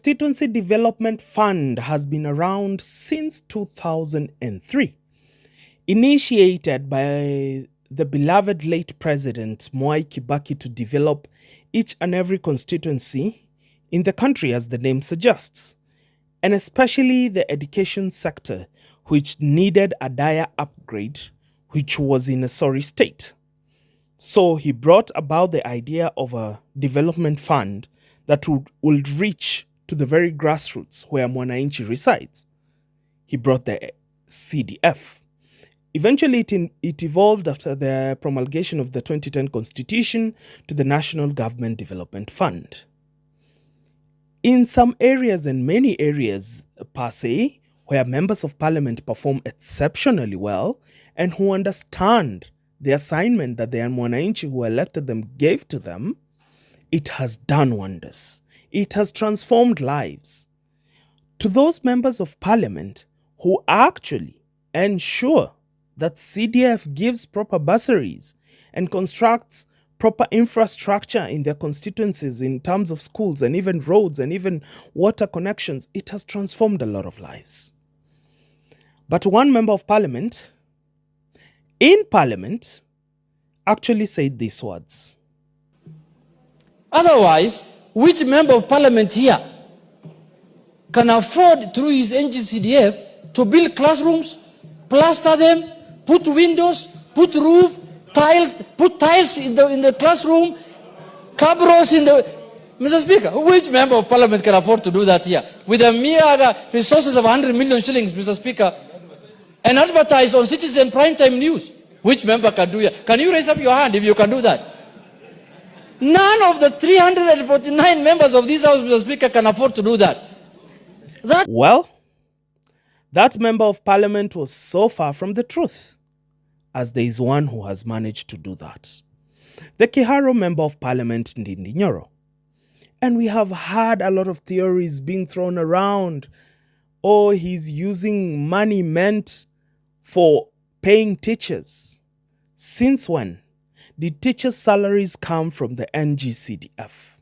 Constituency Development Fund has been around since 2003, initiated by the beloved late President Mwai Kibaki to develop each and every constituency in the country, as the name suggests, and especially the education sector, which needed a dire upgrade, which was in a sorry state. So he brought about the idea of a development fund that would reach to the very grassroots where Mwananchi resides. He brought the CDF. Eventually, it evolved after the promulgation of the 2010 Constitution to the National Government Development Fund. In some areas and many areas per se, where members of parliament perform exceptionally well and who understand the assignment that the Mwananchi who elected them gave to them, it has done wonders. It has transformed lives. To those members of parliament who actually ensure that CDF gives proper bursaries and constructs proper infrastructure in their constituencies in terms of schools and even roads and even water connections, it has transformed a lot of lives. But one member of parliament in parliament actually said these words. Otherwise, which member of parliament here can afford through his Ngcdf to build classrooms, plaster them, put windows, put roof, put tiles in the classroom, cabros in the... Mr. Speaker, which member of parliament can afford to do that here? With a mere resources of 100 million shillings, Mr. Speaker, and advertise on Citizen Primetime News. Which member can do that? Can you raise up your hand if you can do that? None of the 349 members of this House, Mr. Speaker, can afford to do that. Well, that member of parliament was so far from the truth, as there is one who has managed to do that. The Kiharo member of parliament, Ndindi Nyoro. And we have had a lot of theories being thrown around. Oh, he's using money meant for paying teachers. Since when did teachers' salaries come from the Ngcdf?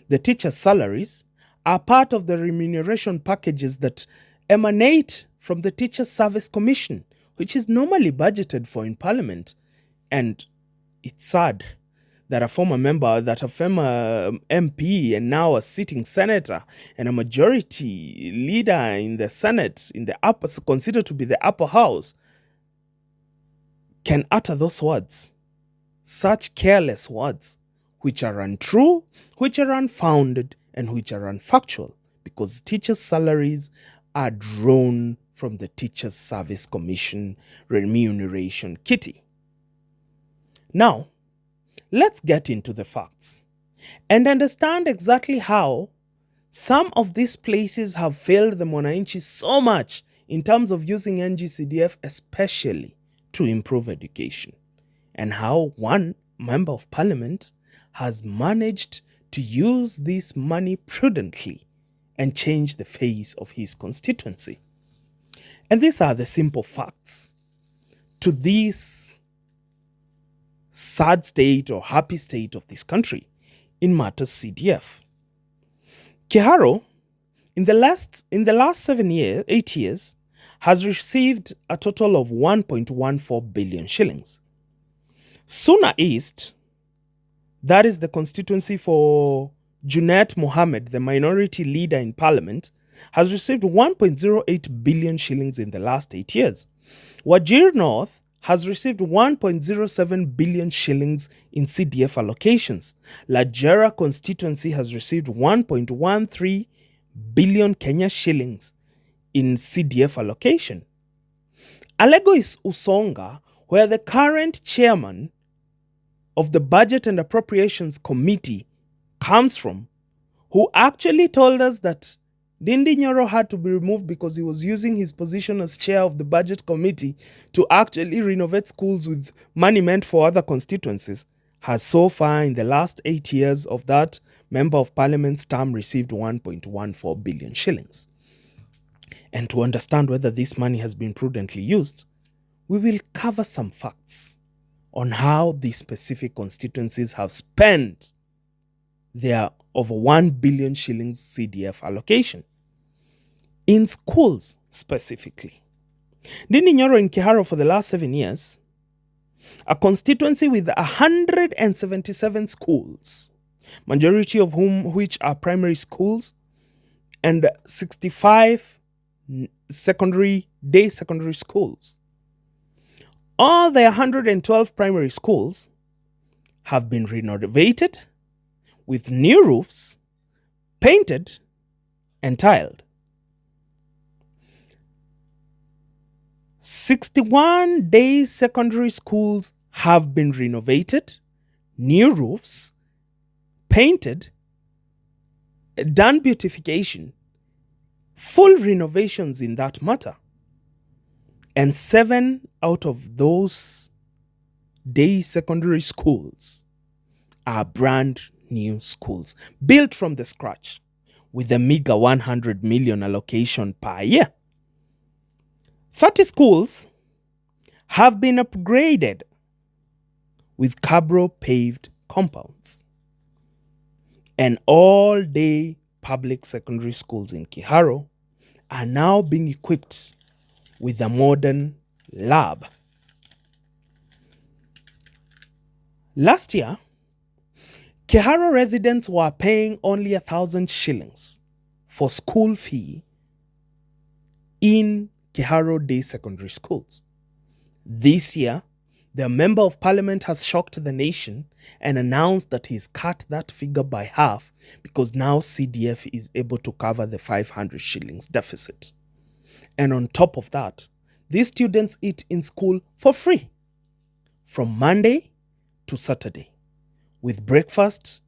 The teachers' salaries are part of the remuneration packages that emanate from the Teachers' Service Commission, which is normally budgeted for in Parliament. And it's sad that a former MP and now a sitting senator and a majority leader in the Senate, considered to be the upper house, can utter those words, such careless words, which are untrue, which are unfounded, and which are unfactual, because teachers' salaries are drawn from the Teachers' Service Commission remuneration kitty. Now, let's get into the facts and understand exactly how some of these places have failed the Mwananchi so much in terms of using Ngcdf, especially to improve education, and how one member of parliament has managed to use this money prudently and change the face of his constituency. And these are the simple facts to this sad state or happy state of this country in matters CDF. Kiharo, in the last 8 years, has received a total of 1.14 billion shillings. Suna East, that is the constituency for Junet Mohammed, the minority leader in parliament, has received 1.08 billion shillings in the last 8 years. Wajir North has received 1.07 billion shillings in CDF allocations. Lajera constituency has received 1.13 billion Kenya shillings in CDF allocation. Alego is Usonga, where the current chairman of the Budget and Appropriations Committee comes from, who actually told us that Ndindi Nyoro had to be removed because he was using his position as chair of the Budget Committee to actually renovate schools with money meant for other constituencies, has so far in the last 8 years of that member of parliament's term received 1.14 billion shillings. And to understand whether this money has been prudently used, we will cover some facts on how these specific constituencies have spent their of a 1 billion shillings CDF allocation. In schools specifically, Dini Nyoro in Kiharo for the last 7 years, a constituency with 177 schools, majority of which are primary schools, and 65 day secondary schools. All the 112 primary schools have been renovated with new roofs, painted, and tiled. 61 day secondary schools have been renovated, new roofs, painted, done beautification, full renovations in that matter. And 7 out of those day secondary schools are brand new schools, built from the scratch with a meager 100 million allocation per year. 30 schools have been upgraded with Cabro paved compounds. And all day public secondary schools in Kiharo are now being equipped with a modern lab. Last year, Kiharo residents were paying only 1,000 shillings for school fee in Kiharo day secondary schools. This year, the Member of Parliament has shocked the nation and announced that he's cut that figure by half because now CDF is able to cover the 500 shillings deficit. And on top of that, these students eat in school for free from Monday to Saturday, with breakfast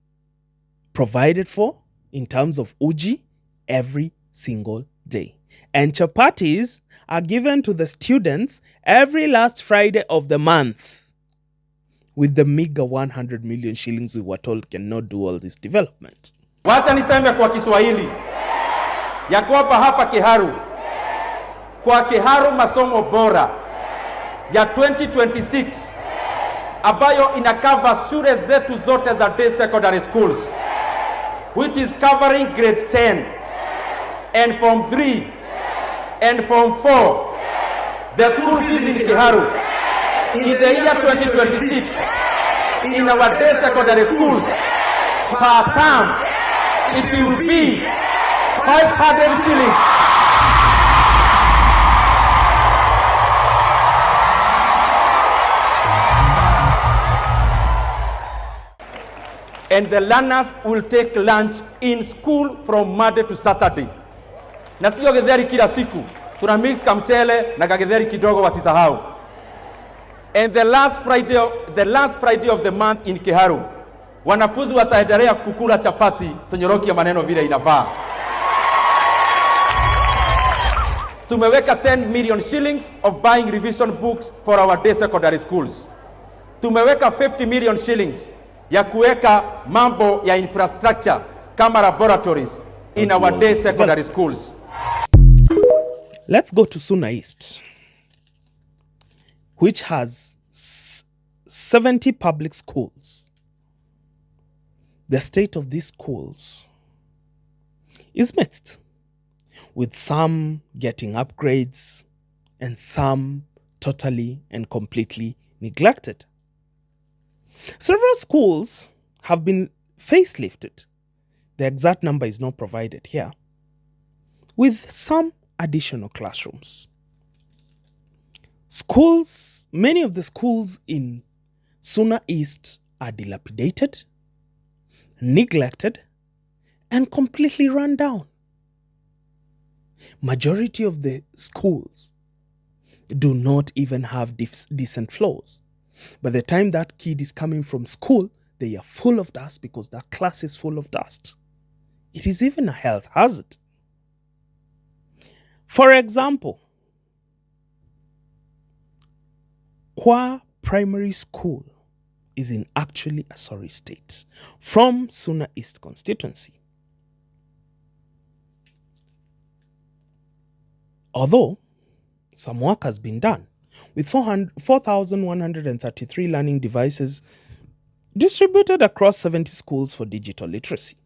provided for in terms of uji every single day. And chapatis are given to the students every last Friday of the month, with the meager 100 million shillings we were told cannot do all this development. Wacha niseme kwa Kiswahili ya kwamba hapa Kiharu, kwa Kiharu masomo bora ya 2026 ambayo inakava shule zetu zote za day secondary schools, which is covering grade 10 and form 3 and form 4. The school fees in Kiharu in the year 2026 in our day secondary schools per term, it will be 500 shillings. And the learners will take lunch in school from Monday to Saturday. Na sio githeri kila siku. Tuna mix kamchele na kagitheri kidogo wasisahau. And the last Friday of the month in Kiharu, wanafunzi wataendelea kukula chapati, tunyoroki ya maneno vile inafaa. Tumeweka 10 million shillings of buying revision books for our day secondary schools. Tumeweka 50 million shillings ya kuweka mambo ya infrastructure kama laboratories in our day secondary schools. Let's go to Suna East, which has 70 public schools. The state of these schools is mixed, with some getting upgrades and some totally and completely neglected. Several schools have been facelifted. The exact number is not provided here, with some additional classrooms. Many of the schools in Suna East are dilapidated, neglected, and completely run down. Majority of the schools do not even have decent floors. By the time that kid is coming from school, they are full of dust because that class is full of dust. It is even a health hazard. For example, Kwa Primary School is in actually a sorry state from Suna East constituency. Although some work has been done, with 4,133 learning devices distributed across 70 schools for digital literacy.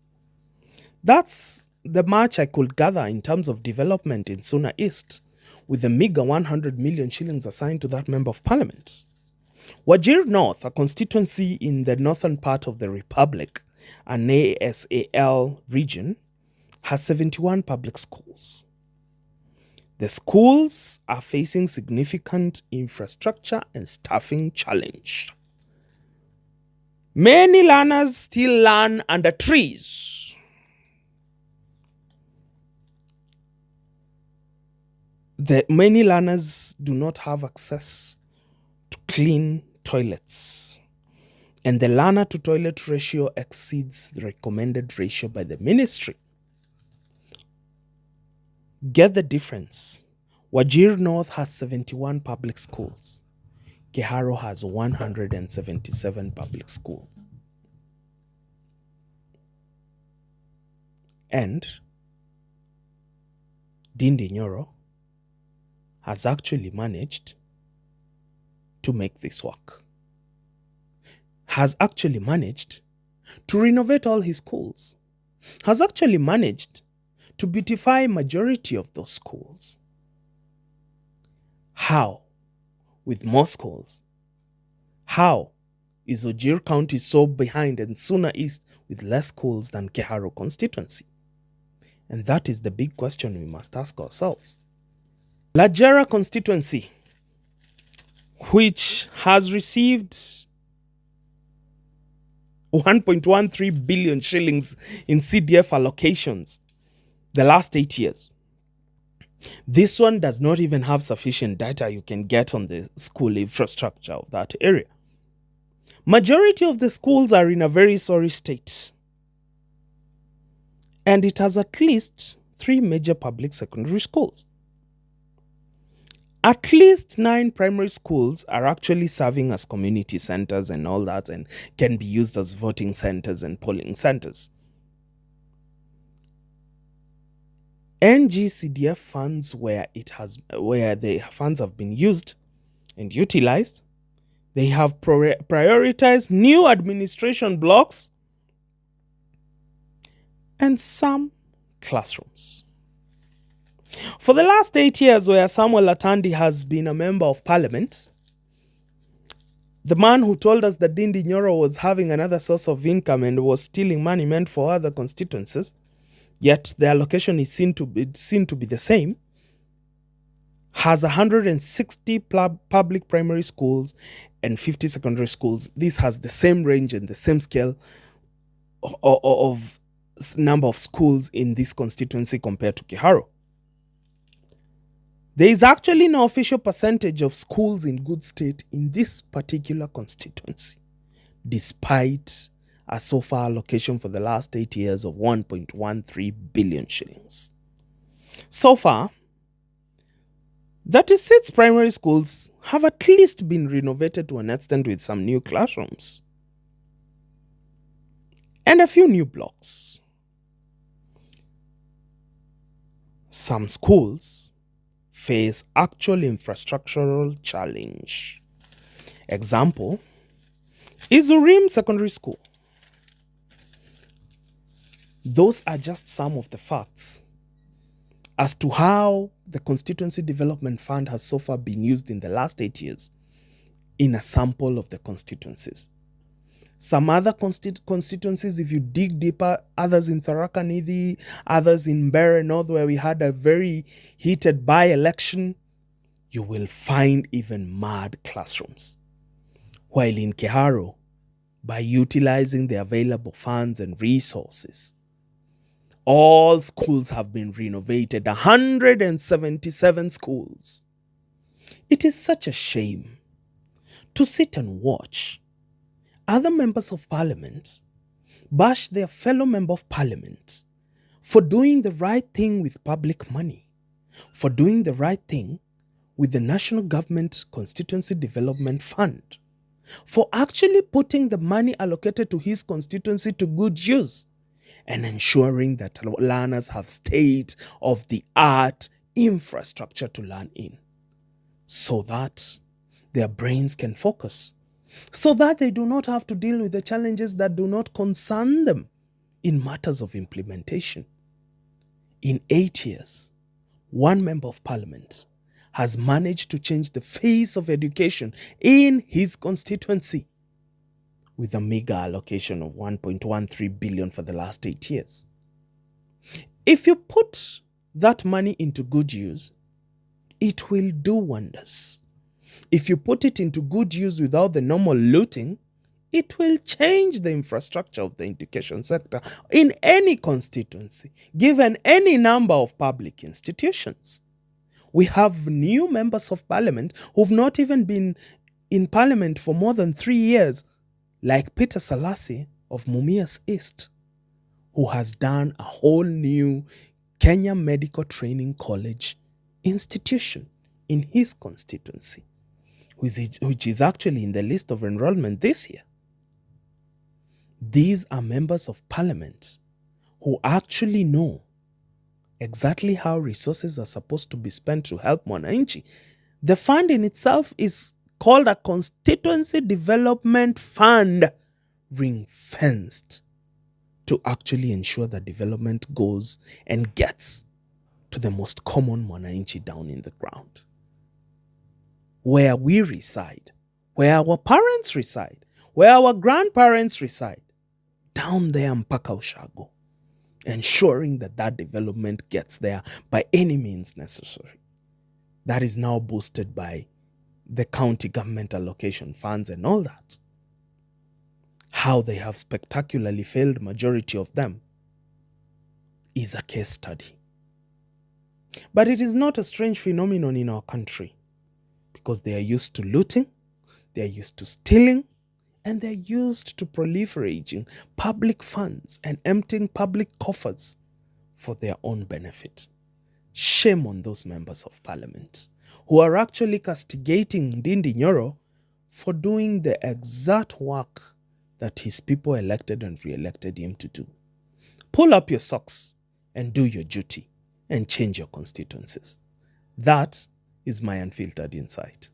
That's the much I could gather in terms of development in Suna East, with a meager 100 million shillings assigned to that member of parliament. Wajir North, a constituency in the northern part of the Republic, an ASAL region, has 71 public schools. The schools are facing significant infrastructure and staffing challenge. Many learners still learn under trees. Many learners do not have access to clean toilets, and the learner to toilet ratio exceeds the recommended ratio by the ministry. Get the difference. Wajir North has 71 public schools. Keharo has 177 public schools. And Dindi Nyoro has actually managed to make this work. Has actually managed to renovate all his schools. Has actually managed to beautify majority of those schools. How? With more schools. How is Wajir County so behind and Suna East with less schools than Keharo constituency? And that is the big question we must ask ourselves. Lajera constituency, which has received 1.13 billion shillings in CDF allocations the last 8 years. This one does not even have sufficient data you can get on the school infrastructure of that area. Majority of the schools are in a very sorry state. And it has at least 3 major public secondary schools. At least 9 primary schools are actually serving as community centers and all that, and can be used as voting centers and polling centers. Ngcdf funds, where the funds have been used and utilized, they have prioritized new administration blocks and some classrooms. For the last 8 years, where Samuel Atandi has been a member of parliament, the man who told us that Dindi Nyoro was having another source of income and was stealing money meant for other constituencies, yet the allocation is seen to be the same, has 160 public primary schools and 50 secondary schools. This has the same range and the same scale of number of schools in this constituency compared to Keharo. There is actually no official percentage of schools in good state in this particular constituency, despite a so far allocation for the last 8 years of 1.13 billion shillings. So far, 36 primary schools have at least been renovated to an extent with some new classrooms and a few new blocks. Some schools face actual infrastructural challenge. Example is Urim Secondary School. Those are just some of the facts as to how the Constituency Development Fund has so far been used in the last 8 years in a sample of the constituencies. Some other constituencies, if you dig deeper, others in Tharaka Nithi, others in Mbeere North, where we had a very heated by-election, you will find even mad classrooms. While in Keharo, by utilizing the available funds and resources, all schools have been renovated, 177 schools. It is such a shame to sit and watch other members of parliament bash their fellow member of parliament for doing the right thing with public money, for doing the right thing with the national government constituency development fund, for actually putting the money allocated to his constituency to good use and ensuring that learners have state-of-the-art infrastructure to learn in, so that their brains can focus, so that they do not have to deal with the challenges that do not concern them. in matters of implementation. In 8 years, one member of parliament has managed to change the face of education in his constituency with a meager allocation of 1.13 billion for the last 8 years. If you put that money into good use, it will do wonders. If you put it into good use without the normal looting, it will change the infrastructure of the education sector in any constituency, given any number of public institutions. We have new members of parliament who've not even been in parliament for more than 3 years, like Peter Salassi of Mumias East, who has done a whole new Kenya Medical Training College institution in his constituency, which is actually in the list of enrollment this year. These are members of parliament who actually know exactly how resources are supposed to be spent to help Mwananchi. The fund in itself is called a Constituency Development Fund, ring-fenced to actually ensure that development goes and gets to the most common Mwananchi down in the ground, where we reside, where our parents reside, where our grandparents reside, down there mpaka Ushago, ensuring that that development gets there by any means necessary. That is now boosted by the county government allocation funds and all that. How they have spectacularly failed, majority of them, is a case study. But it is not a strange phenomenon in our country, because they are used to looting, they are used to stealing, and they're used to proliferating public funds and emptying public coffers for their own benefit. Shame on those members of parliament who are actually castigating Ndindi Nyoro for doing the exact work that his people elected and re-elected him to do. Pull up your socks and do your duty and change your constituencies. That is my unfiltered insight.